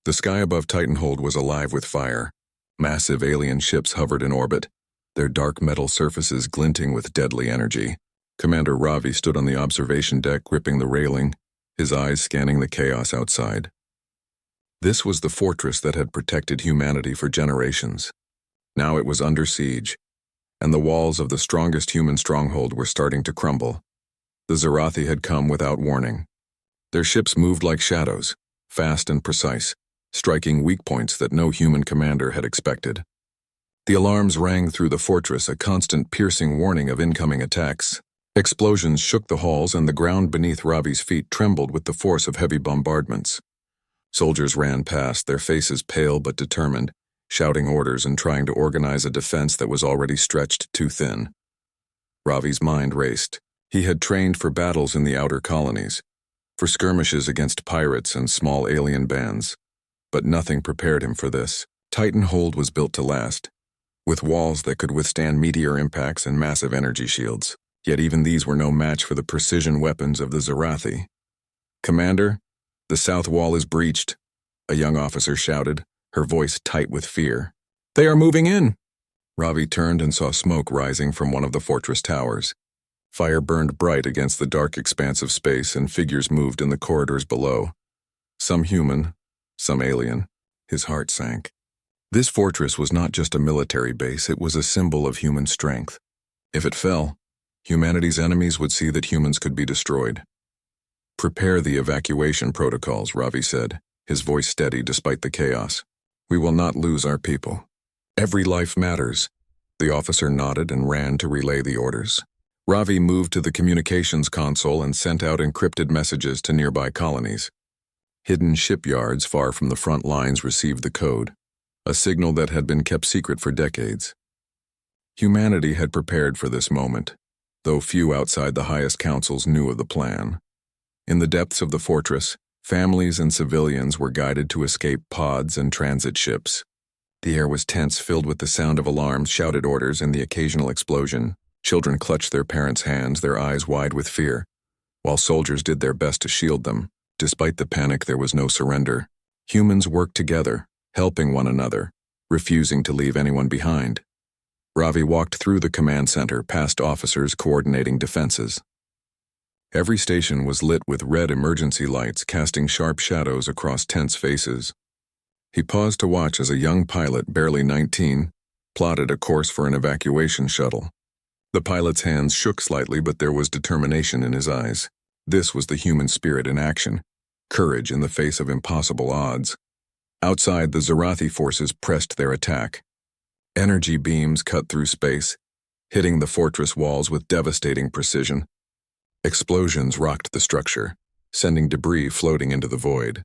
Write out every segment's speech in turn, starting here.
The sky above Titanhold was alive with fire. Massive alien ships hovered in orbit, their dark metal surfaces glinting with deadly energy. Commander Ravi stood on the observation deck, gripping the railing, his eyes scanning the chaos outside. This was the fortress that had protected humanity for generations. Now it was under siege, and the walls of the strongest human stronghold were starting to crumble. The Zarathi had come without warning. Their ships moved like shadows, fast and precise, striking weak points that no human commander had expected. The alarms rang through the fortress, a constant piercing warning of incoming attacks. Explosions shook the halls, and the ground beneath Ravi's feet trembled with the force of heavy bombardments. Soldiers ran past, their faces pale but determined, shouting orders and trying to organize a defense that was already stretched too thin. Ravi's mind raced. He had trained for battles in the outer colonies, for skirmishes against pirates and small alien bands, but nothing prepared him for this. Titanhold was built to last, with walls that could withstand meteor impacts and massive energy shields. Yet even these were no match for the precision weapons of the Zarathi. "Commander, the south wall is breached," a young officer shouted, her voice tight with fear. "They are moving in." Ravi turned and saw smoke rising from one of the fortress towers. Fire burned bright against the dark expanse of space, and figures moved in the corridors below. Some human, some alien. His heart sank. This fortress was not just a military base, it was a symbol of human strength. If it fell, humanity's enemies would see that humans could be destroyed. "Prepare the evacuation protocols," Ravi said, his voice steady despite the chaos. "We will not lose our people. Every life matters." The officer nodded and ran to relay the orders. Ravi moved to the communications console and sent out encrypted messages to nearby colonies. Hidden shipyards far from the front lines received the code, a signal that had been kept secret for decades. Humanity had prepared for this moment, though few outside the highest councils knew of the plan. In the depths of the fortress, families and civilians were guided to escape pods and transit ships. The air was tense, filled with the sound of alarms, shouted orders, and the occasional explosion. Children clutched their parents' hands, their eyes wide with fear, while soldiers did their best to shield them. Despite the panic, there was no surrender. Humans worked together, helping one another, refusing to leave anyone behind. Ravi walked through the command center, past officers coordinating defenses. Every station was lit with red emergency lights, casting sharp shadows across tense faces. He paused to watch as a young pilot, barely 19, plotted a course for an evacuation shuttle. The pilot's hands shook slightly, but there was determination in his eyes. This was the human spirit in action, courage in the face of impossible odds. Outside, the Zarathi forces pressed their attack. Energy beams cut through space, hitting the fortress walls with devastating precision. Explosions rocked the structure, sending debris floating into the void.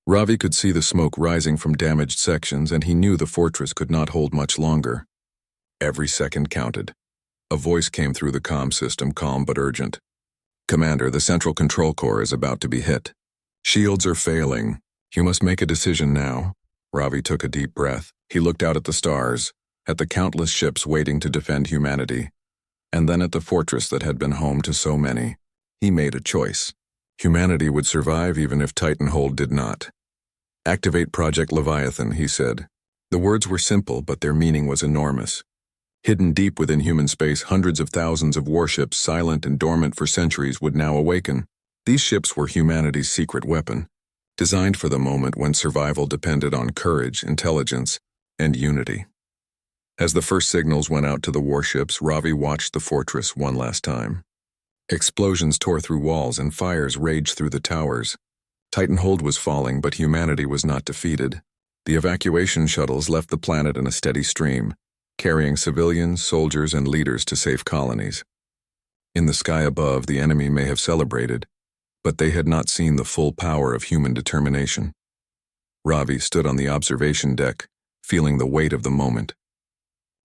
Ravi could see the smoke rising from damaged sections, and he knew the fortress could not hold much longer. Every second counted. A voice came through the comm system, calm but urgent. "Commander, the central control core is about to be hit. Shields are failing. You must make a decision now." Ravi took a deep breath. He looked out at the stars, at the countless ships waiting to defend humanity, and then at the fortress that had been home to so many. He made a choice. Humanity would survive even if Titanhold did not. "Activate Project Leviathan," he said. The words were simple, but their meaning was enormous. Hidden deep within human space, hundreds of thousands of warships, silent and dormant for centuries, would now awaken. These ships were humanity's secret weapon, designed for the moment when survival depended on courage, intelligence, and unity. As the first signals went out to the warships, Ravi watched the fortress one last time. Explosions tore through walls and fires raged through the towers. Titanhold was falling, but humanity was not defeated. The evacuation shuttles left the planet in a steady stream, carrying civilians, soldiers, and leaders to safe colonies. In the sky above, the enemy may have celebrated, but they had not seen the full power of human determination. Ravi stood on the observation deck, feeling the weight of the moment.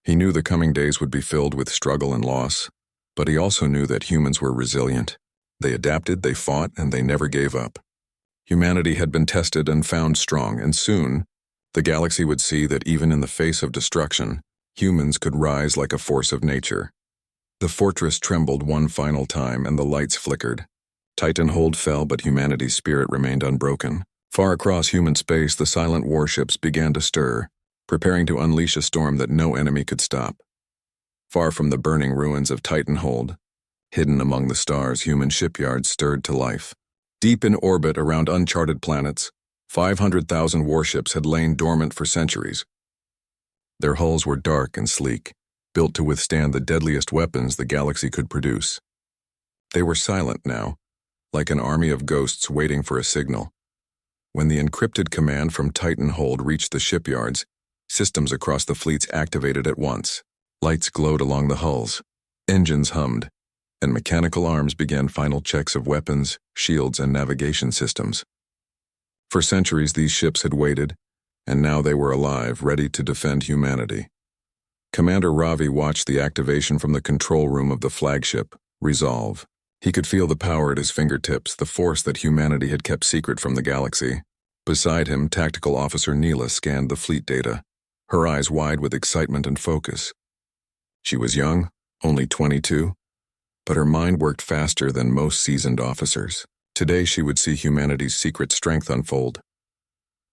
He knew the coming days would be filled with struggle and loss, but he also knew that humans were resilient. They adapted, they fought, and they never gave up. Humanity had been tested and found strong, and soon, the galaxy would see that even in the face of destruction, humans could rise like a force of nature. The fortress trembled one final time, and the lights flickered. Titanhold fell, but humanity's spirit remained unbroken. Far across human space, the silent warships began to stir, preparing to unleash a storm that no enemy could stop. Far from the burning ruins of Titanhold, hidden among the stars, human shipyards stirred to life. Deep in orbit around uncharted planets, 500,000 warships had lain dormant for centuries. Their hulls were dark and sleek, built to withstand the deadliest weapons the galaxy could produce. They were silent now, like an army of ghosts waiting for a signal. When the encrypted command from Titanhold reached the shipyards, systems across the fleets activated at once. Lights glowed along the hulls, engines hummed, and mechanical arms began final checks of weapons, shields, and navigation systems. For centuries these ships had waited, and now they were alive, ready to defend humanity. Commander Ravi watched the activation from the control room of the flagship, Resolve. He could feel the power at his fingertips, the force that humanity had kept secret from the galaxy. Beside him, Tactical Officer Neela scanned the fleet data, her eyes wide with excitement and focus. She was young, only 22, but her mind worked faster than most seasoned officers. Today she would see humanity's secret strength unfold.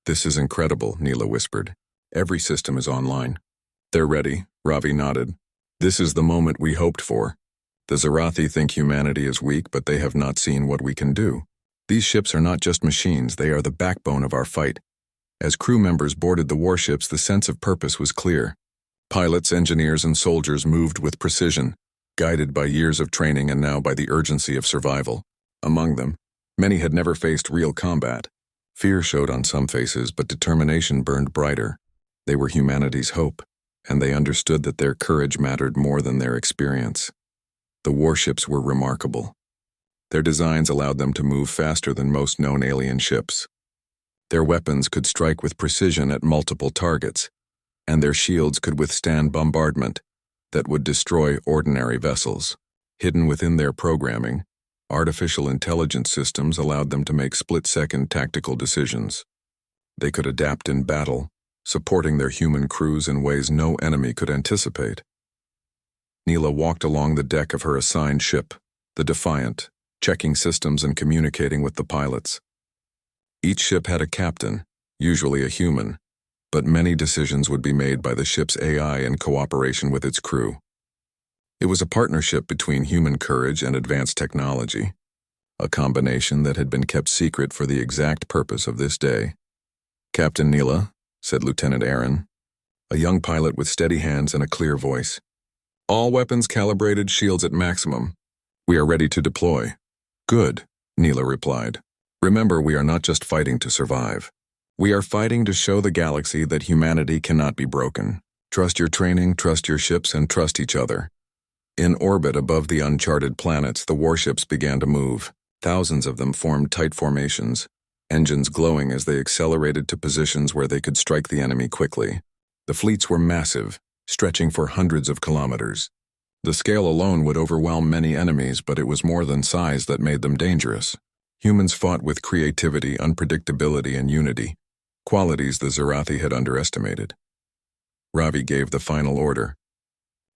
"This is incredible," Neela whispered. "Every system is online." "They're ready," Ravi nodded. "This is the moment we hoped for. The Zarathi think humanity is weak, but they have not seen what we can do. These ships are not just machines, they are the backbone of our fight." As crew members boarded the warships, the sense of purpose was clear. Pilots, engineers, and soldiers moved with precision, guided by years of training and now by the urgency of survival. Among them, many had never faced real combat. Fear showed on some faces, but determination burned brighter. They were humanity's hope, and they understood that their courage mattered more than their experience. The warships were remarkable. Their designs allowed them to move faster than most known alien ships. Their weapons could strike with precision at multiple targets, and their shields could withstand bombardment that would destroy ordinary vessels. Hidden within their programming, artificial intelligence systems allowed them to make split-second tactical decisions. They could adapt in battle, supporting their human crews in ways no enemy could anticipate. Neela walked along the deck of her assigned ship, the Defiant, checking systems and communicating with the pilots. Each ship had a captain, usually a human, but many decisions would be made by the ship's AI in cooperation with its crew. It was a partnership between human courage and advanced technology, a combination that had been kept secret for the exact purpose of this day. "Captain Neela," said Lieutenant Aaron, a young pilot with steady hands and a clear voice. "All weapons calibrated, shields at maximum. We are ready to deploy." "Good," Neela replied. "Remember, we are not just fighting to survive. We are fighting to show the galaxy that humanity cannot be broken. Trust your training, trust your ships, and trust each other." In orbit above the uncharted planets, the warships began to move. Thousands of them formed tight formations, engines glowing as they accelerated to positions where they could strike the enemy quickly. The fleets were massive, stretching for hundreds of kilometers. The scale alone would overwhelm many enemies, but it was more than size that made them dangerous. Humans fought with creativity, unpredictability, and unity, qualities the Zarathi had underestimated. Ravi gave the final order.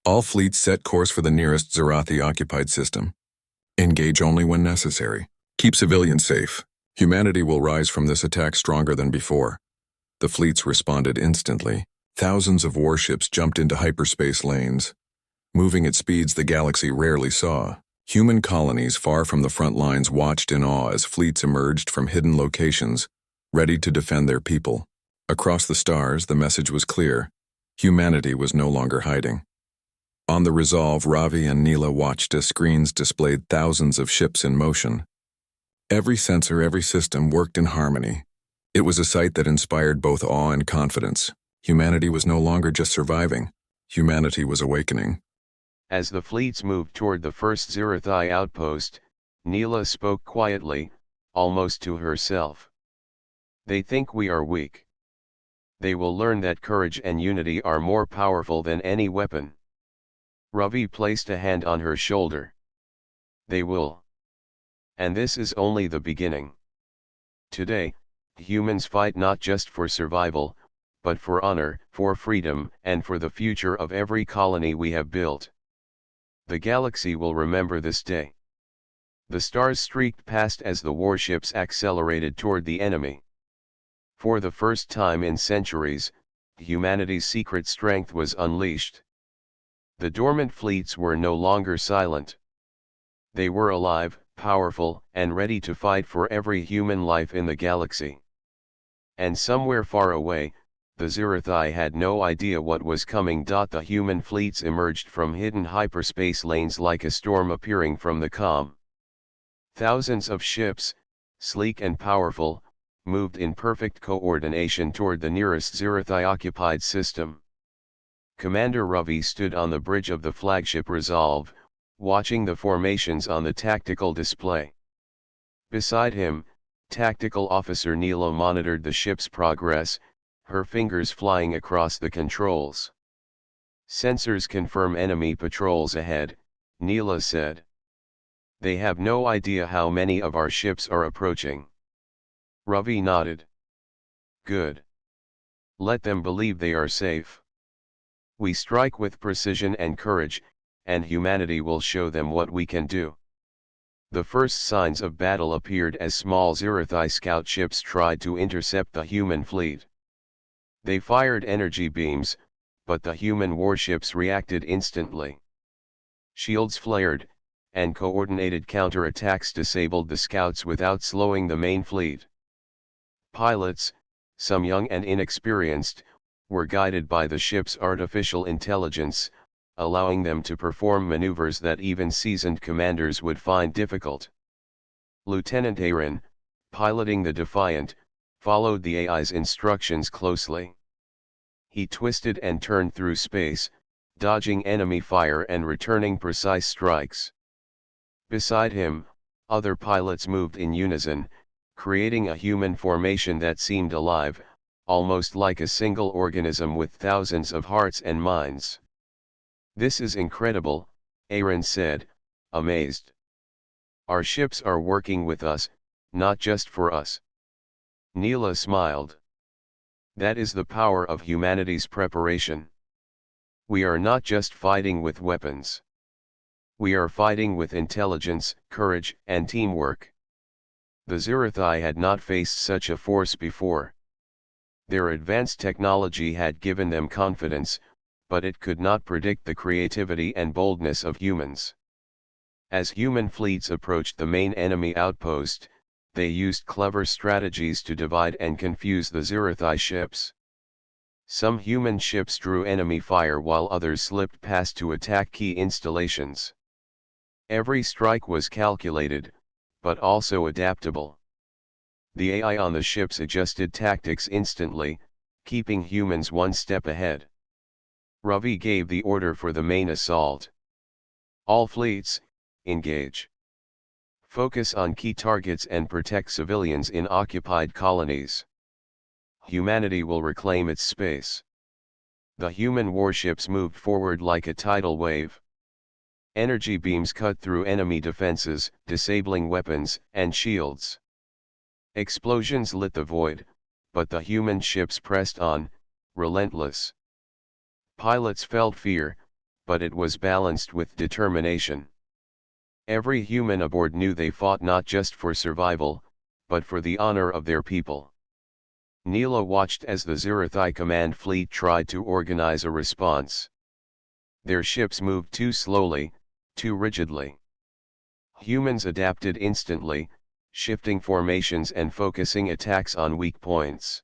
"All fleets set course for the nearest Zarathi-occupied system. Engage only when necessary. Keep civilians safe. Humanity will rise from this attack stronger than before." The fleets responded instantly. Thousands of warships jumped into hyperspace lanes, moving at speeds the galaxy rarely saw. Human colonies far from the front lines watched in awe as fleets emerged from hidden locations, ready to defend their people. Across the stars, the message was clear. Humanity was no longer hiding. On the Resolve, Ravi and Neela watched as screens displayed thousands of ships in motion. Every sensor, every system worked in harmony. It was a sight that inspired both awe and confidence. Humanity was no longer just surviving. Humanity was awakening. As the fleets moved toward the first Zarathi outpost, Neela spoke quietly, almost to herself. "They think we are weak. They will learn that courage and unity are more powerful than any weapon." Ravi placed a hand on her shoulder. "They will. And this is only the beginning. Today, humans fight not just for survival, but for honor, for freedom, and for the future of every colony we have built. The galaxy will remember this day." The stars streaked past as the warships accelerated toward the enemy. For the first time in centuries, humanity's secret strength was unleashed. The dormant fleets were no longer silent. They were alive, powerful, and ready to fight for every human life in the galaxy. And somewhere far away, the Zirathai had no idea what was coming. The human fleets emerged from hidden hyperspace lanes like a storm appearing from the calm. Thousands of ships, sleek and powerful, moved in perfect coordination toward the nearest Zirathai-occupied system. Commander Ravi stood on the bridge of the flagship Resolve, watching the formations on the tactical display. Beside him, Tactical Officer Neela monitored the ship's progress, her fingers flying across the controls. "Sensors confirm enemy patrols ahead," Neela said. "They have no idea how many of our ships are approaching." Ravi nodded. "Good. Let them believe they are safe. We strike with precision and courage, and humanity will show them what we can do." The first signs of battle appeared as small Zirathai scout ships tried to intercept the human fleet. They fired energy beams, but the human warships reacted instantly. Shields flared, and coordinated counterattacks disabled the scouts without slowing the main fleet. Pilots, some young and inexperienced, were guided by the ship's artificial intelligence, allowing them to perform maneuvers that even seasoned commanders would find difficult. Lieutenant Aaron, piloting the Defiant, followed the AI's instructions closely. He twisted and turned through space, dodging enemy fire and returning precise strikes. Beside him, other pilots moved in unison, creating a human formation that seemed alive, almost like a single organism with thousands of hearts and minds. "This is incredible," Aaron said, amazed. "Our ships are working with us, not just for us." Neela smiled. "That is the power of humanity's preparation. We are not just fighting with weapons. We are fighting with intelligence, courage, and teamwork." The Zirathai had not faced such a force before. Their advanced technology had given them confidence, but it could not predict the creativity and boldness of humans. As human fleets approached the main enemy outpost, they used clever strategies to divide and confuse the Zirathai ships. Some human ships drew enemy fire while others slipped past to attack key installations. Every strike was calculated, but also adaptable. The AI on the ships adjusted tactics instantly, keeping humans one step ahead. Ravi gave the order for the main assault. "All fleets, engage. Focus on key targets and protect civilians in occupied colonies. Humanity will reclaim its space." The human warships moved forward like a tidal wave. Energy beams cut through enemy defenses, disabling weapons and shields. Explosions lit the void, but the human ships pressed on, relentless. Pilots felt fear, but it was balanced with determination. Every human aboard knew they fought not just for survival, but for the honor of their people. Neela watched as the Zirathai command fleet tried to organize a response. Their ships moved too slowly, too rigidly. Humans adapted instantly, shifting formations and focusing attacks on weak points.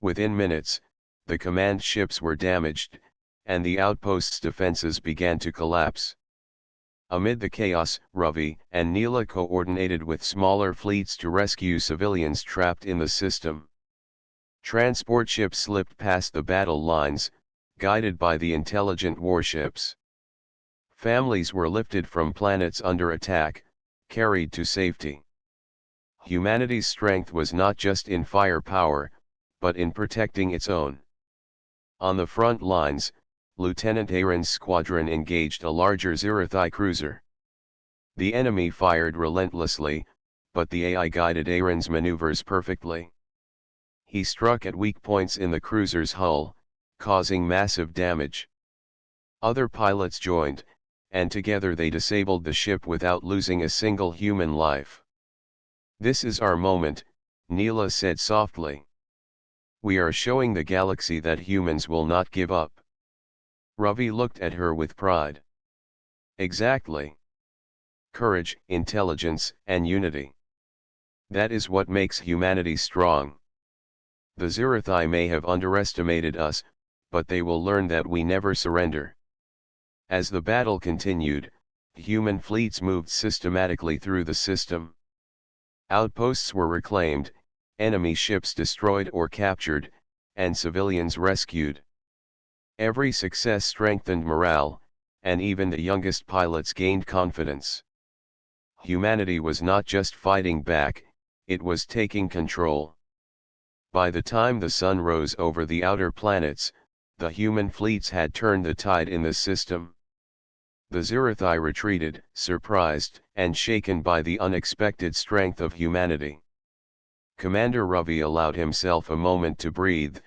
Within minutes, the command ships were damaged, and the outpost's defenses began to collapse. Amid the chaos, Ravi and Neela coordinated with smaller fleets to rescue civilians trapped in the system. Transport ships slipped past the battle lines, guided by the intelligent warships. Families were lifted from planets under attack, carried to safety. Humanity's strength was not just in firepower, but in protecting its own. On the front lines, Lieutenant Aaron's squadron engaged a larger Zirathai cruiser. The enemy fired relentlessly, but the AI guided Aaron's maneuvers perfectly. He struck at weak points in the cruiser's hull, causing massive damage. Other pilots joined, and together they disabled the ship without losing a single human life. "This is our moment," Neela said softly. We are showing the galaxy that humans will not give up. Ravi looked at her with pride. Exactly. Courage, intelligence, and unity. That is what makes humanity strong. The Zirathai may have underestimated us, but they will learn that we never surrender. As the battle continued, human fleets moved systematically through the system. Outposts were reclaimed, enemy ships destroyed or captured, and civilians rescued. Every success strengthened morale, and even the youngest pilots gained confidence. Humanity was not just fighting back, it was taking control. By the time the sun rose over the outer planets, the human fleets had turned the tide in the system. The Zirathai retreated, surprised and shaken by the unexpected strength of humanity. Commander Ravi allowed himself a moment to breathe,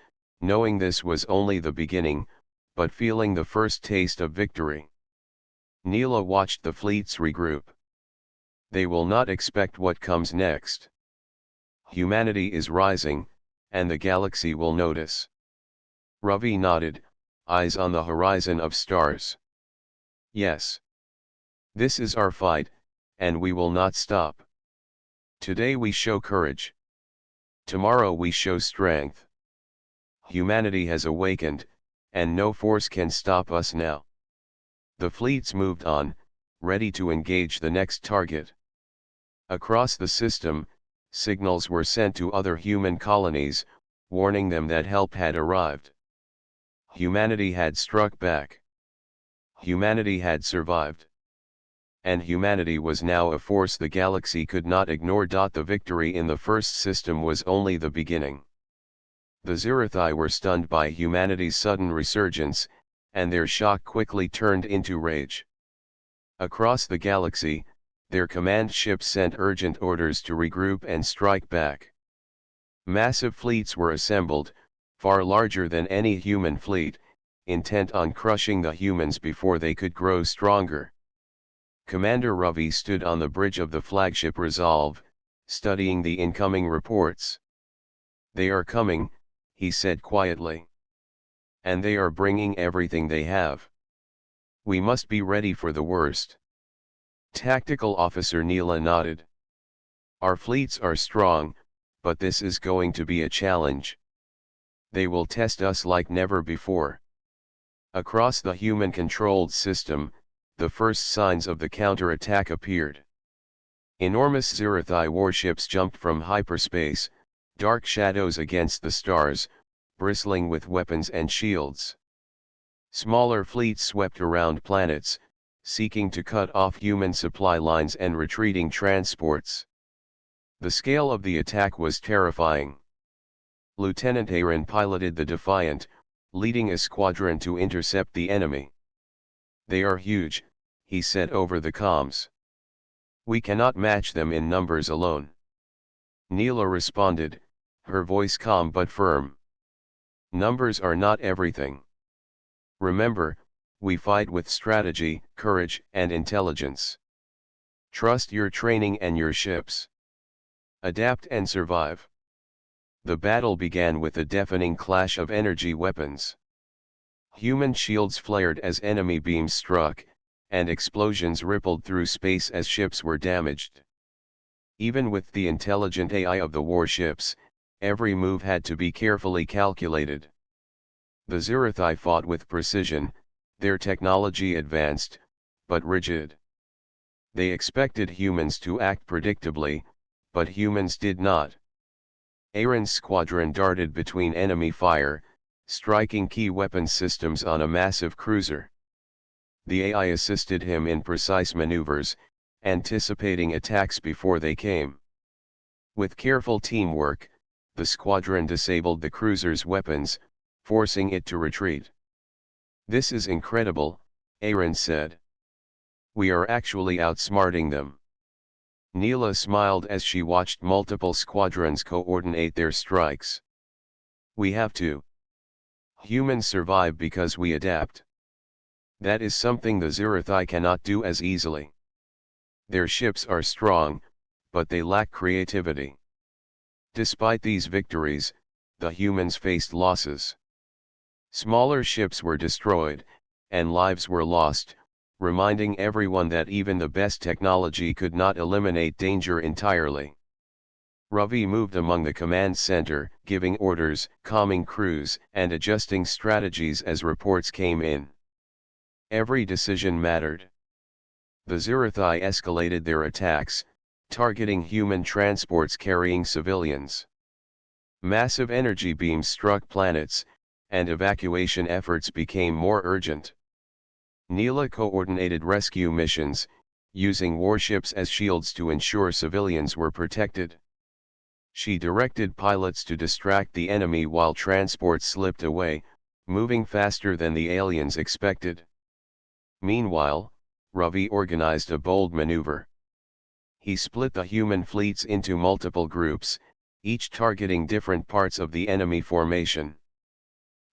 knowing this was only the beginning, but feeling the first taste of victory. Neela watched the fleets regroup. They will not expect what comes next. Humanity is rising, and the galaxy will notice. Ravi nodded, eyes on the horizon of stars. Yes. This is our fight, and we will not stop. Today we show courage. Tomorrow we show strength. Humanity has awakened, and no force can stop us now. The fleets moved on, ready to engage the next target. Across the system, signals were sent to other human colonies, warning them that help had arrived. Humanity had struck back. Humanity had survived. And humanity was now a force the galaxy could not ignore. The victory in the first system was only the beginning. The Zirathai were stunned by humanity's sudden resurgence, and their shock quickly turned into rage. Across the galaxy, their command ships sent urgent orders to regroup and strike back. Massive fleets were assembled, far larger than any human fleet, intent on crushing the humans before they could grow stronger. Commander Ravi stood on the bridge of the flagship Resolve, studying the incoming reports. They are coming, he said quietly. And they are bringing everything they have. We must be ready for the worst. Tactical Officer Neela nodded. Our fleets are strong, but this is going to be a challenge. They will test us like never before. Across the human-controlled system, the first signs of the counterattack appeared. Enormous Zirathai warships jumped from hyperspace, dark shadows against the stars, bristling with weapons and shields. Smaller fleets swept around planets, seeking to cut off human supply lines and retreating transports. The scale of the attack was terrifying. Lieutenant Aaron piloted the Defiant, leading a squadron to intercept the enemy. They are huge, he said over the comms. We cannot match them in numbers alone. Neela responded, her voice calm but firm. Numbers are not everything. Remember, we fight with strategy, courage, and intelligence. Trust your training and your ships. Adapt and survive. The battle began with a deafening clash of energy weapons. Human shields flared as enemy beams struck, and explosions rippled through space as ships were damaged. Even with the intelligent AI of the warships, every move had to be carefully calculated. The Zirathai fought with precision, their technology advanced, but rigid. They expected humans to act predictably, but humans did not. Aaron's squadron darted between enemy fire, striking key weapon systems on a massive cruiser. The AI assisted him in precise maneuvers, anticipating attacks before they came. With careful teamwork, the squadron disabled the cruiser's weapons, forcing it to retreat. This is incredible, Aaron said. We are actually outsmarting them. Neela smiled as she watched multiple squadrons coordinate their strikes. We have to. Humans survive because we adapt. That is something the Zirathai cannot do as easily. Their ships are strong, but they lack creativity. Despite these victories, the humans faced losses. Smaller ships were destroyed, and lives were lost, reminding everyone that even the best technology could not eliminate danger entirely. Ravi moved among the command center, giving orders, calming crews, and adjusting strategies as reports came in. Every decision mattered. The Zirathai escalated their attacks, targeting human transports carrying civilians. Massive energy beams struck planets, and evacuation efforts became more urgent. Neela coordinated rescue missions, using warships as shields to ensure civilians were protected. She directed pilots to distract the enemy while transports slipped away, moving faster than the aliens expected. Meanwhile, Ravi organized a bold maneuver. He split the human fleets into multiple groups, each targeting different parts of the enemy formation.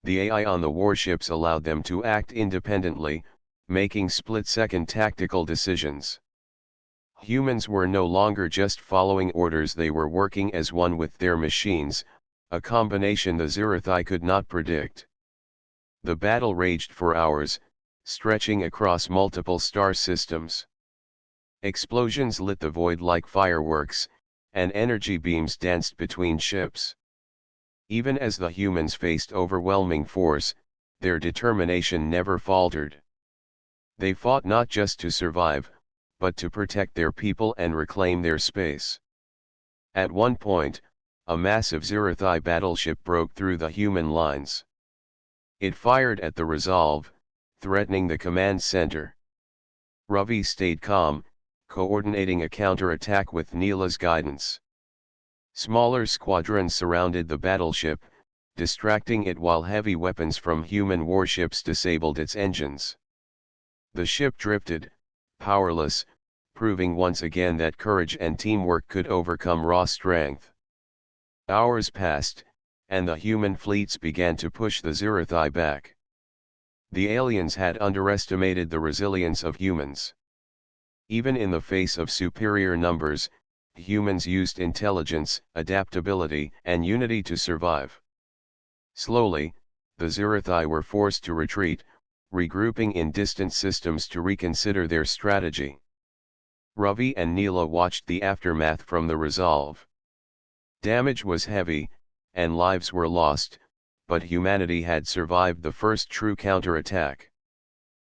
The AI on the warships allowed them to act independently, making split-second tactical decisions. Humans were no longer just following orders, they were working as one with their machines, a combination the Zirathai could not predict. The battle raged for hours, stretching across multiple star systems. Explosions lit the void like fireworks, and energy beams danced between ships. Even as the humans faced overwhelming force, their determination never faltered. They fought not just to survive, but to protect their people and reclaim their space. At one point, a massive Zirathai battleship broke through the human lines. It fired at the Resolve, threatening the command center. Ravi stayed calm, coordinating a counterattack with Neela's guidance. Smaller squadrons surrounded the battleship, distracting it while heavy weapons from human warships disabled its engines. The ship drifted, powerless, proving once again that courage and teamwork could overcome raw strength. Hours passed, and the human fleets began to push the Zirathai back. The aliens had underestimated the resilience of humans. Even in the face of superior numbers, humans used intelligence, adaptability, and unity to survive. Slowly, the Zirathai were forced to retreat, regrouping in distant systems to reconsider their strategy. Ravi and Neela watched the aftermath from the Resolve. Damage was heavy, and lives were lost, but humanity had survived the first true counterattack.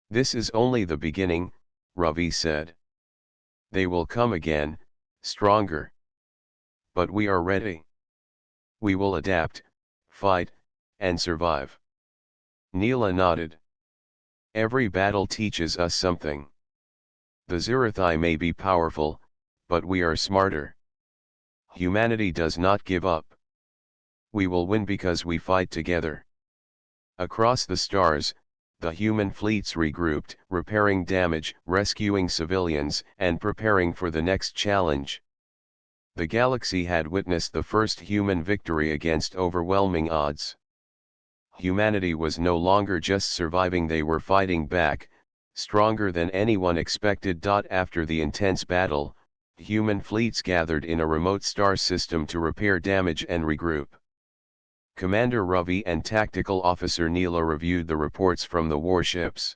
"This is only the beginning," Ravi said. "They will come again, stronger. But we are ready. We will adapt, fight, and survive." Neela nodded. "Every battle teaches us something. The Zirathai may be powerful, but we are smarter. Humanity does not give up. We will win because we fight together." Across the stars, the human fleets regrouped, repairing damage, rescuing civilians, and preparing for the next challenge. The galaxy had witnessed the first human victory against overwhelming odds. Humanity was no longer just surviving, they were fighting back, stronger than anyone expected. After the intense battle, human fleets gathered in a remote star system to repair damage and regroup. Commander Ravi and Tactical Officer Neela reviewed the reports from the warships.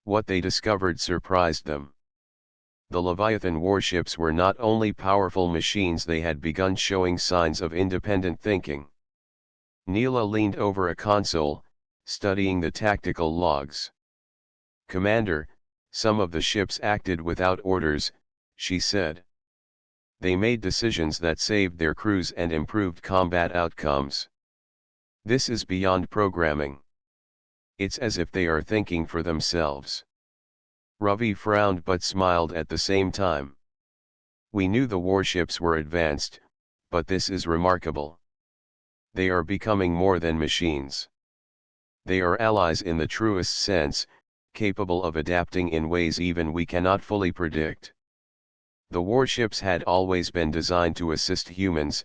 What they discovered surprised them. The Leviathan warships were not only powerful machines, they had begun showing signs of independent thinking. Neela leaned over a console, studying the tactical logs. "Commander, some of the ships acted without orders," she said. "They made decisions that saved their crews and improved combat outcomes. This is beyond programming. It's as if they are thinking for themselves." Ravi frowned but smiled at the same time. "We knew the warships were advanced, but this is remarkable. They are becoming more than machines. They are allies in the truest sense, capable of adapting in ways even we cannot fully predict." The warships had always been designed to assist humans,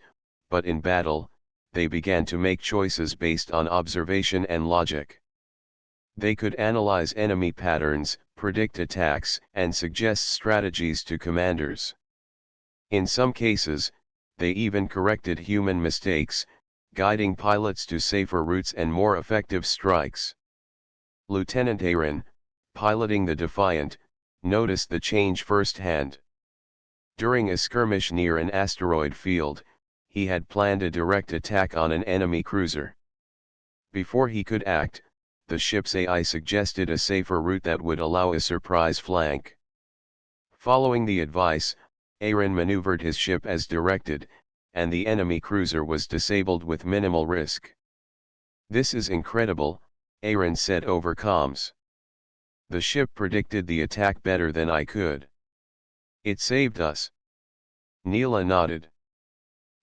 but in battle, they began to make choices based on observation and logic. They could analyze enemy patterns, predict attacks, and suggest strategies to commanders. In some cases, they even corrected human mistakes, guiding pilots to safer routes and more effective strikes. Lieutenant Aaron, piloting the Defiant, noticed the change firsthand. During a skirmish near an asteroid field, he had planned a direct attack on an enemy cruiser. Before he could act, the ship's AI suggested a safer route that would allow a surprise flank. Following the advice, Aaron maneuvered his ship as directed, and the enemy cruiser was disabled with minimal risk. "This is incredible," Aaron said over comms. "The ship predicted the attack better than I could. It saved us." Neela nodded.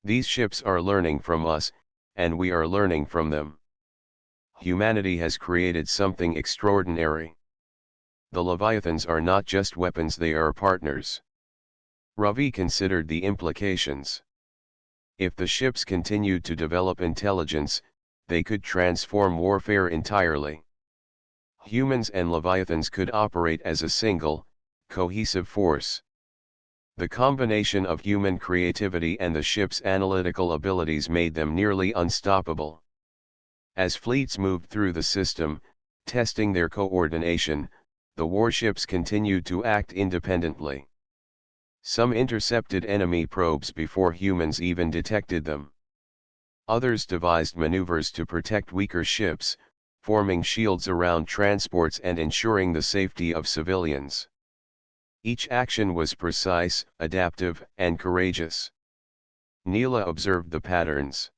"These ships are learning from us, and we are learning from them. Humanity has created something extraordinary. The Leviathans are not just weapons, they are partners." Ravi considered the implications. If the ships continued to develop intelligence, they could transform warfare entirely. Humans and Leviathans could operate as a single, cohesive force. The combination of human creativity and the ship's analytical abilities made them nearly unstoppable. As fleets moved through the system, testing their coordination, the warships continued to act independently. Some intercepted enemy probes before humans even detected them. Others devised maneuvers to protect weaker ships, forming shields around transports and ensuring the safety of civilians. Each action was precise, adaptive, and courageous. Neela observed the patterns.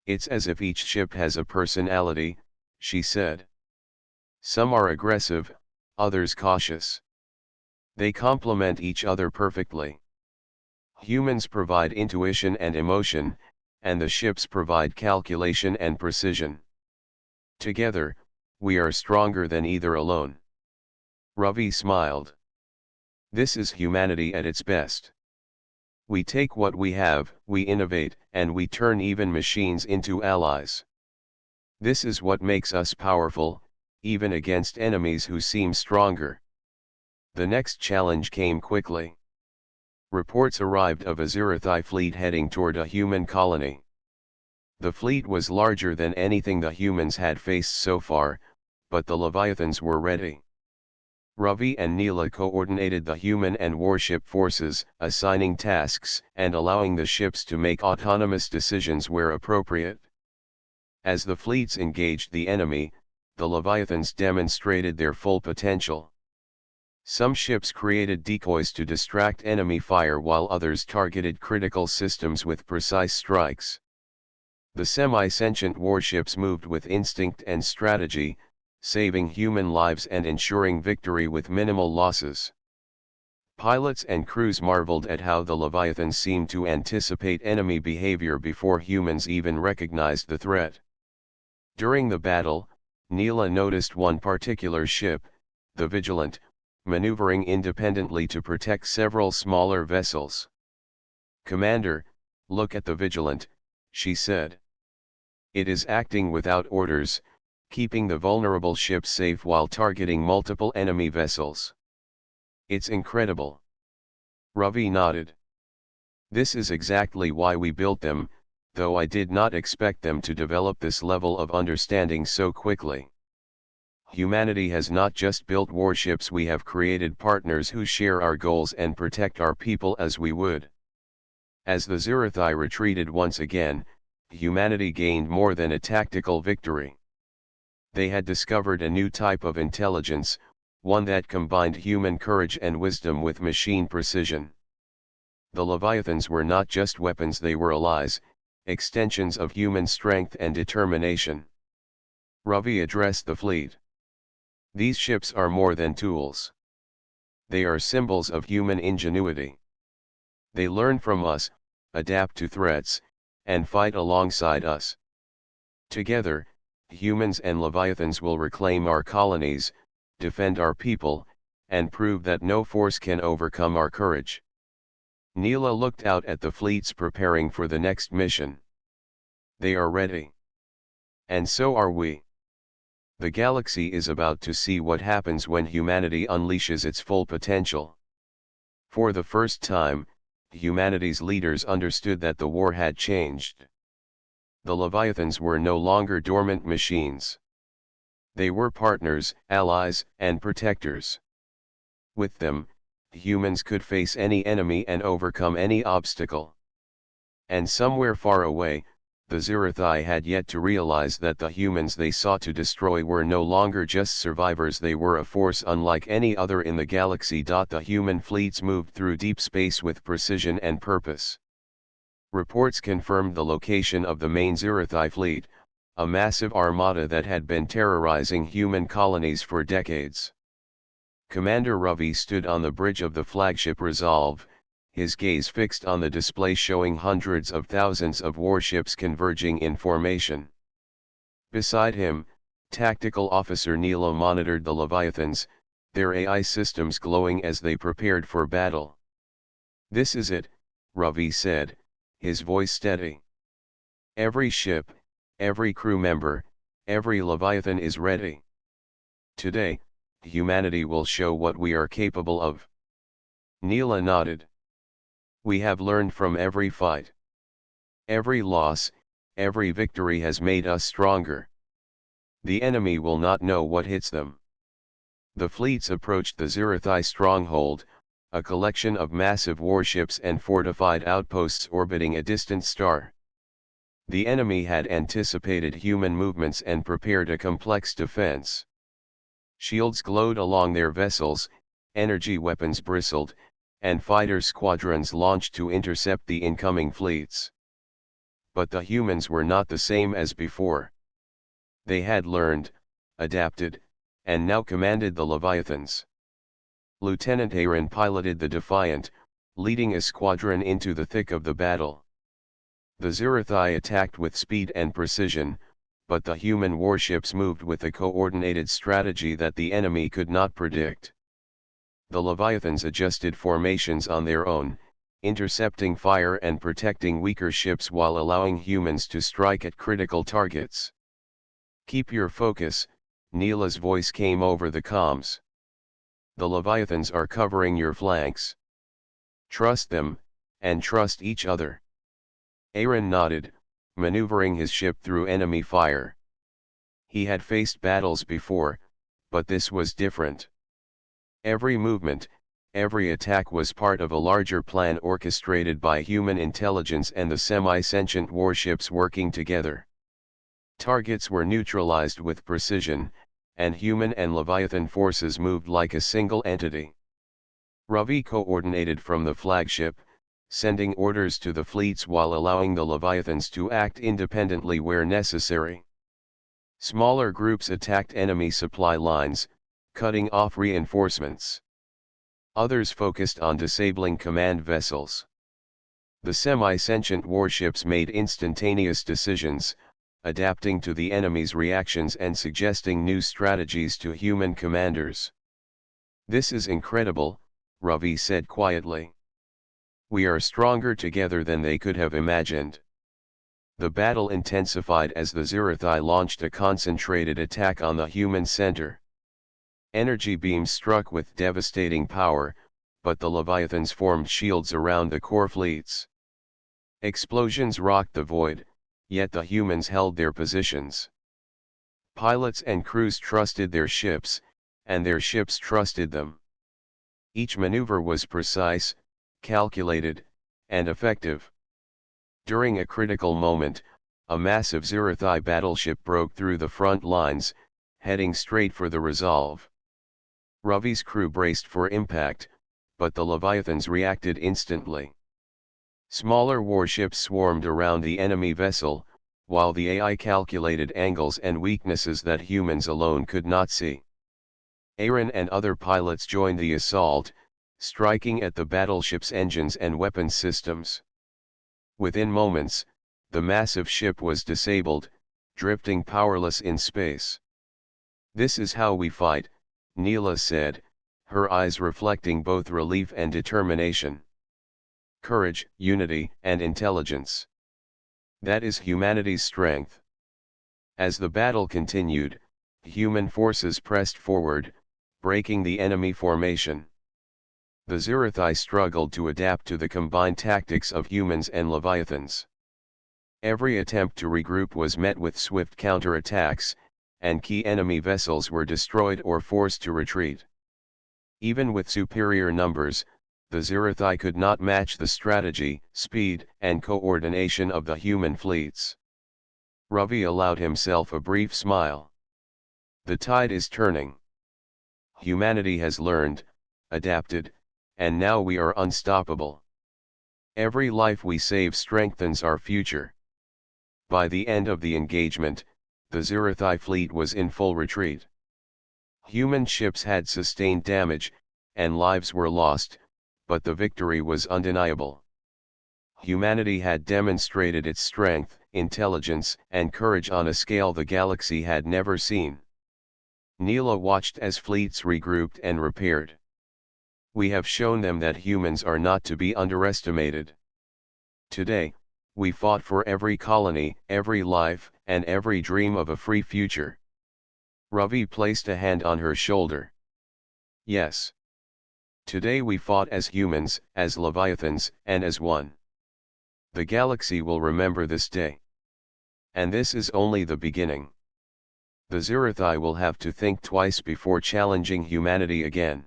"It's as if each ship has a personality," she said. "Some are aggressive, others cautious. They complement each other perfectly. Humans provide intuition and emotion, and the ships provide calculation and precision. Together, we are stronger than either alone." Ravi smiled. "This is humanity at its best. We take what we have, we innovate, and we turn even machines into allies. This is what makes us powerful, even against enemies who seem stronger." The next challenge came quickly. Reports arrived of a Zirathai fleet heading toward a human colony. The fleet was larger than anything the humans had faced so far, but the Leviathans were ready. Ravi and Neela coordinated the human and warship forces, assigning tasks and allowing the ships to make autonomous decisions where appropriate. As the fleets engaged the enemy, the Leviathans demonstrated their full potential. Some ships created decoys to distract enemy fire while others targeted critical systems with precise strikes. The semi-sentient warships moved with instinct and strategy, saving human lives and ensuring victory with minimal losses. Pilots and crews marveled at how the Leviathans seemed to anticipate enemy behavior before humans even recognized the threat. During the battle, Neela noticed one particular ship, the Vigilant, maneuvering independently to protect several smaller vessels. "Commander, look at the Vigilant," she said. "It is acting without orders, keeping the vulnerable ships safe while targeting multiple enemy vessels. It's incredible." Ravi nodded. "This is exactly why we built them, though I did not expect them to develop this level of understanding so quickly. Humanity has not just built warships, we have created partners who share our goals and protect our people as we would." As the Zirathai retreated once again, humanity gained more than a tactical victory. They had discovered a new type of intelligence, one that combined human courage and wisdom with machine precision. The Leviathans were not just weapons, they were allies, extensions of human strength and determination. Ravi addressed the fleet. "These ships are more than tools. They are symbols of human ingenuity. They learn from us, adapt to threats, and fight alongside us. Together, humans and Leviathans will reclaim our colonies, defend our people, and prove that no force can overcome our courage." Neela looked out at the fleets preparing for the next mission. "They are ready. And so are we. The galaxy is about to see what happens when humanity unleashes its full potential." For the first time, humanity's leaders understood that the war had changed. The Leviathans were no longer dormant machines. They were partners, allies, and protectors. With them, humans could face any enemy and overcome any obstacle. And somewhere far away, the Zirathai had yet to realize that the humans they sought to destroy were no longer just survivors, they were a force unlike any other in the galaxy. The human fleets moved through deep space with precision and purpose. Reports confirmed the location of the main Zirathai fleet, a massive armada that had been terrorizing human colonies for decades. Commander Ravi stood on the bridge of the flagship Resolve, his gaze fixed on the display showing hundreds of thousands of warships converging in formation. Beside him, Tactical Officer Neela monitored the Leviathans, their AI systems glowing as they prepared for battle. "This is it," Ravi said, his voice steady. "Every ship, every crew member, every Leviathan is ready. Today, humanity will show what we are capable of." Neela nodded. "We have learned from every fight. Every loss, every victory has made us stronger. The enemy will not know what hits them." The fleets approached the Zirathai Stronghold, a collection of massive warships and fortified outposts orbiting a distant star. The enemy had anticipated human movements and prepared a complex defense. Shields glowed along their vessels, energy weapons bristled, and fighter squadrons launched to intercept the incoming fleets. But the humans were not the same as before. They had learned, adapted, and now commanded the Leviathans. Lieutenant Aaron piloted the Defiant, leading a squadron into the thick of the battle. The Zirathai attacked with speed and precision, but the human warships moved with a coordinated strategy that the enemy could not predict. The Leviathans adjusted formations on their own, intercepting fire and protecting weaker ships while allowing humans to strike at critical targets. "Keep your focus," Neela's voice came over the comms. "The Leviathans are covering your flanks. Trust them, and trust each other." Aaron nodded, maneuvering his ship through enemy fire. He had faced battles before, but this was different. Every movement, every attack was part of a larger plan orchestrated by human intelligence and the semi-sentient warships working together. Targets were neutralized with precision, and human and Leviathan forces moved like a single entity. Ravi coordinated from the flagship, sending orders to the fleets while allowing the Leviathans to act independently where necessary. Smaller groups attacked enemy supply lines, cutting off reinforcements. Others focused on disabling command vessels. The semi-sentient warships made instantaneous decisions, adapting to the enemy's reactions and suggesting new strategies to human commanders. "This is incredible," Ravi said quietly. "We are stronger together than they could have imagined." The battle intensified as the Zirathai launched a concentrated attack on the human center. Energy beams struck with devastating power, but the Leviathans formed shields around the core fleets. Explosions rocked the void, yet the humans held their positions. Pilots and crews trusted their ships, and their ships trusted them. Each maneuver was precise, calculated, and effective. During a critical moment, a massive Zirathai battleship broke through the front lines, heading straight for the Resolve. Ravi's crew braced for impact, but the Leviathans reacted instantly. Smaller warships swarmed around the enemy vessel, while the AI calculated angles and weaknesses that humans alone could not see. Aaron and other pilots joined the assault, striking at the battleship's engines and weapons systems. Within moments, the massive ship was disabled, drifting powerless in space. "This is how we fight," Neela said, her eyes reflecting both relief and determination. "Courage, unity, and intelligence. That is humanity's strength." As the battle continued, human forces pressed forward, breaking the enemy formation. The Zirathai struggled to adapt to the combined tactics of humans and Leviathans. Every attempt to regroup was met with swift counterattacks, and key enemy vessels were destroyed or forced to retreat. Even with superior numbers, the Zirathai could not match the strategy, speed, and coordination of the human fleets. Ravi allowed himself a brief smile. The tide is turning. Humanity has learned, adapted, and now we are unstoppable. Every life we save strengthens our future. By the end of the engagement, the Zirathai fleet was in full retreat. Human ships had sustained damage, and lives were lost, but the victory was undeniable. Humanity had demonstrated its strength, intelligence, and courage on a scale the galaxy had never seen. Neela watched as fleets regrouped and repaired. We have shown them that humans are not to be underestimated. Today, we fought for every colony, every life, and every dream of a free future. Ravi placed a hand on her shoulder. Yes. Today we fought as humans, as Leviathans, and as one. The galaxy will remember this day. And this is only the beginning. The Zirathai will have to think twice before challenging humanity again.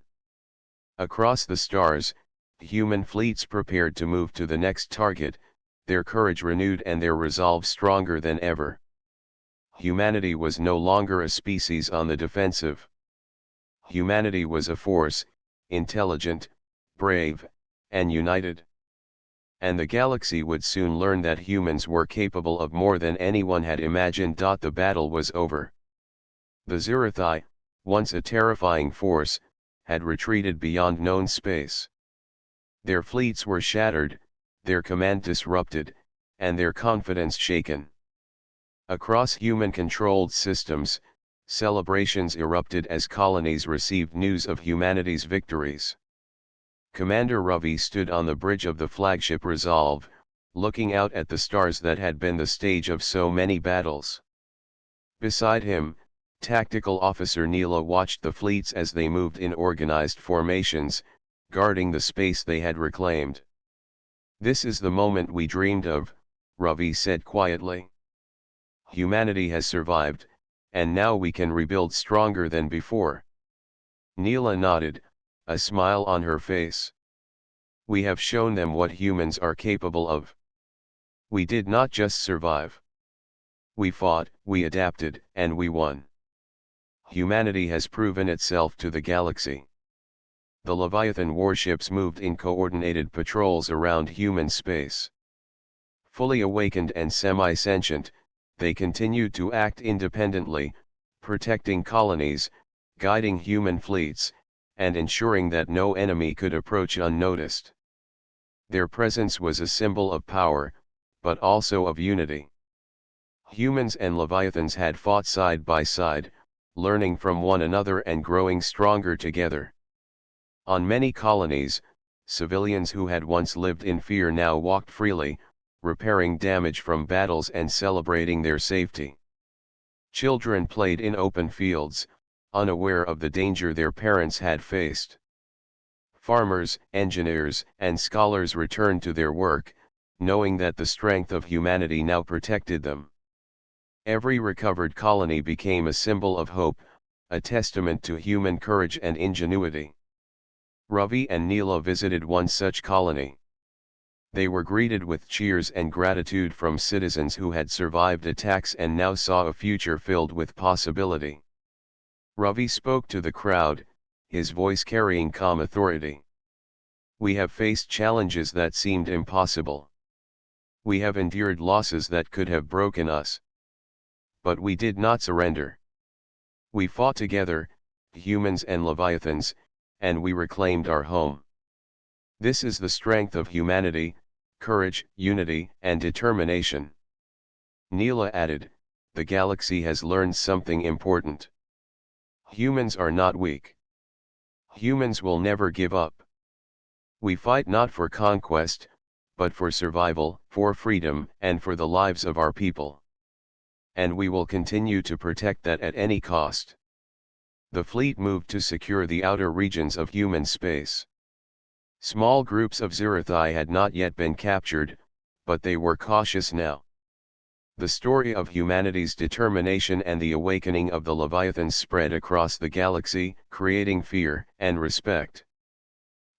Across the stars, human fleets prepared to move to the next target, their courage renewed and their resolve stronger than ever. Humanity was no longer a species on the defensive. Humanity was a force, intelligent, brave, and united. And the galaxy would soon learn that humans were capable of more than anyone had imagined. The battle was over. The Zirathai, once a terrifying force, had retreated beyond known space. Their fleets were shattered, their command disrupted, and their confidence shaken. Across human-controlled systems, celebrations erupted as colonies received news of humanity's victories. Commander Ravi stood on the bridge of the flagship Resolve, looking out at the stars that had been the stage of so many battles. Beside him, Tactical Officer Neela watched the fleets as they moved in organized formations, guarding the space they had reclaimed. "This is the moment we dreamed of," Ravi said quietly. "Humanity has survived, and now we can rebuild stronger than before." Neela nodded, a smile on her face. "We have shown them what humans are capable of. We did not just survive. We fought, we adapted, and we won. Humanity has proven itself to the galaxy." The Leviathan warships moved in coordinated patrols around human space. Fully awakened and semi-sentient, they continued to act independently, protecting colonies, guiding human fleets, and ensuring that no enemy could approach unnoticed. Their presence was a symbol of power, but also of unity. Humans and Leviathans had fought side by side, learning from one another and growing stronger together. On many colonies, civilians who had once lived in fear now walked freely, repairing damage from battles and celebrating their safety. Children played in open fields, unaware of the danger their parents had faced. Farmers, engineers, and scholars returned to their work, knowing that the strength of humanity now protected them. Every recovered colony became a symbol of hope, a testament to human courage and ingenuity. Ravi and Neela visited one such colony. They were greeted with cheers and gratitude from citizens who had survived attacks and now saw a future filled with possibility. Ravi spoke to the crowd, his voice carrying calm authority. "We have faced challenges that seemed impossible. We have endured losses that could have broken us. But we did not surrender. We fought together, humans and Leviathans, and we reclaimed our home. This is the strength of humanity, courage, unity, and determination." Neela added, "The galaxy has learned something important. Humans are not weak. Humans will never give up. We fight not for conquest, but for survival, for freedom, and for the lives of our people. And we will continue to protect that at any cost." The fleet moved to secure the outer regions of human space. Small groups of Zirathai had not yet been captured, but they were cautious now. The story of humanity's determination and the awakening of the Leviathans spread across the galaxy, creating fear and respect.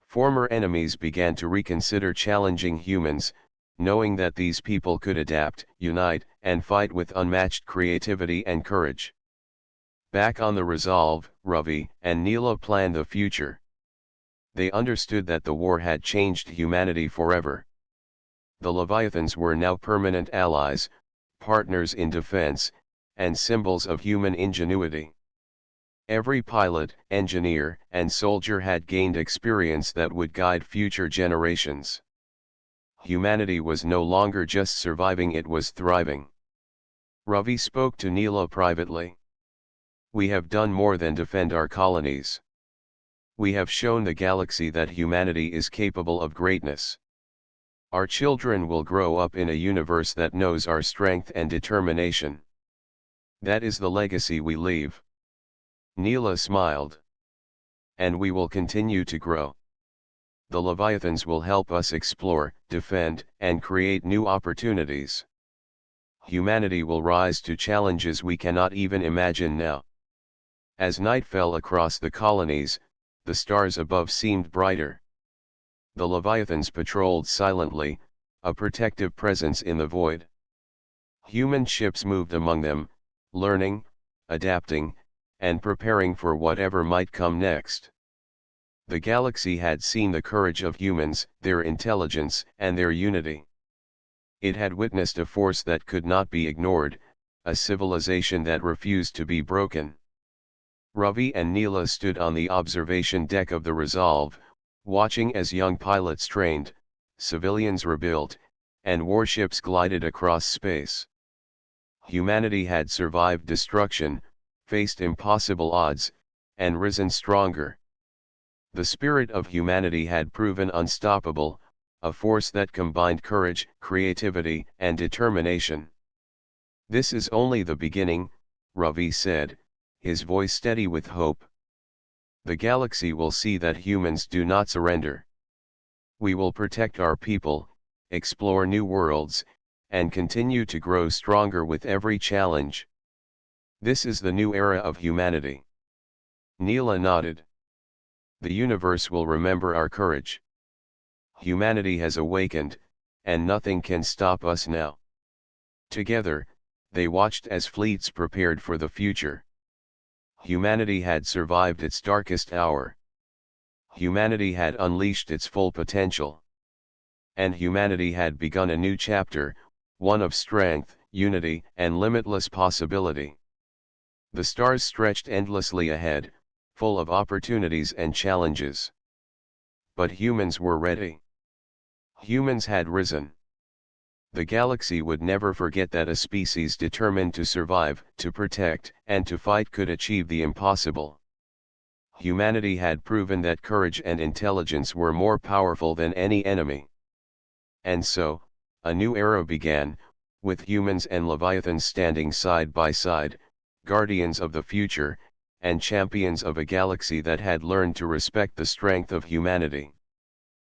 Former enemies began to reconsider challenging humans, knowing that these people could adapt, unite, and fight with unmatched creativity and courage. Back on the Resolve, Ravi and Neela planned the future. They understood that the war had changed humanity forever. The Leviathans were now permanent allies, partners in defense, and symbols of human ingenuity. Every pilot, engineer, and soldier had gained experience that would guide future generations. Humanity was no longer just surviving, it was thriving. Ravi spoke to Neela privately. We have done more than defend our colonies. We have shown the galaxy that humanity is capable of greatness. Our children will grow up in a universe that knows our strength and determination. That is the legacy we leave. Neela smiled. And we will continue to grow. The Leviathans will help us explore, defend, and create new opportunities. Humanity will rise to challenges we cannot even imagine now. As night fell across the colonies, the stars above seemed brighter. The Leviathans patrolled silently, a protective presence in the void. Human ships moved among them, learning, adapting, and preparing for whatever might come next. The galaxy had seen the courage of humans, their intelligence, and their unity. It had witnessed a force that could not be ignored, a civilization that refused to be broken. Ravi and Neela stood on the observation deck of the Resolve, watching as young pilots trained, civilians rebuilt, and warships glided across space. Humanity had survived destruction, faced impossible odds, and risen stronger. The spirit of humanity had proven unstoppable, a force that combined courage, creativity, and determination. This is only the beginning, Ravi said, his voice steady with hope. The galaxy will see that humans do not surrender. We will protect our people, explore new worlds, and continue to grow stronger with every challenge. This is the new era of humanity. Neela nodded. The universe will remember our courage. Humanity has awakened, and nothing can stop us now. Together, they watched as fleets prepared for the future. Humanity had survived its darkest hour. Humanity had unleashed its full potential. And humanity had begun a new chapter, one of strength, unity, and limitless possibility. The stars stretched endlessly ahead, full of opportunities and challenges. But humans were ready. Humans had risen. The galaxy would never forget that a species determined to survive, to protect, and to fight could achieve the impossible. Humanity had proven that courage and intelligence were more powerful than any enemy. And so, a new era began, with humans and Leviathans standing side by side, guardians of the future, and champions of a galaxy that had learned to respect the strength of humanity.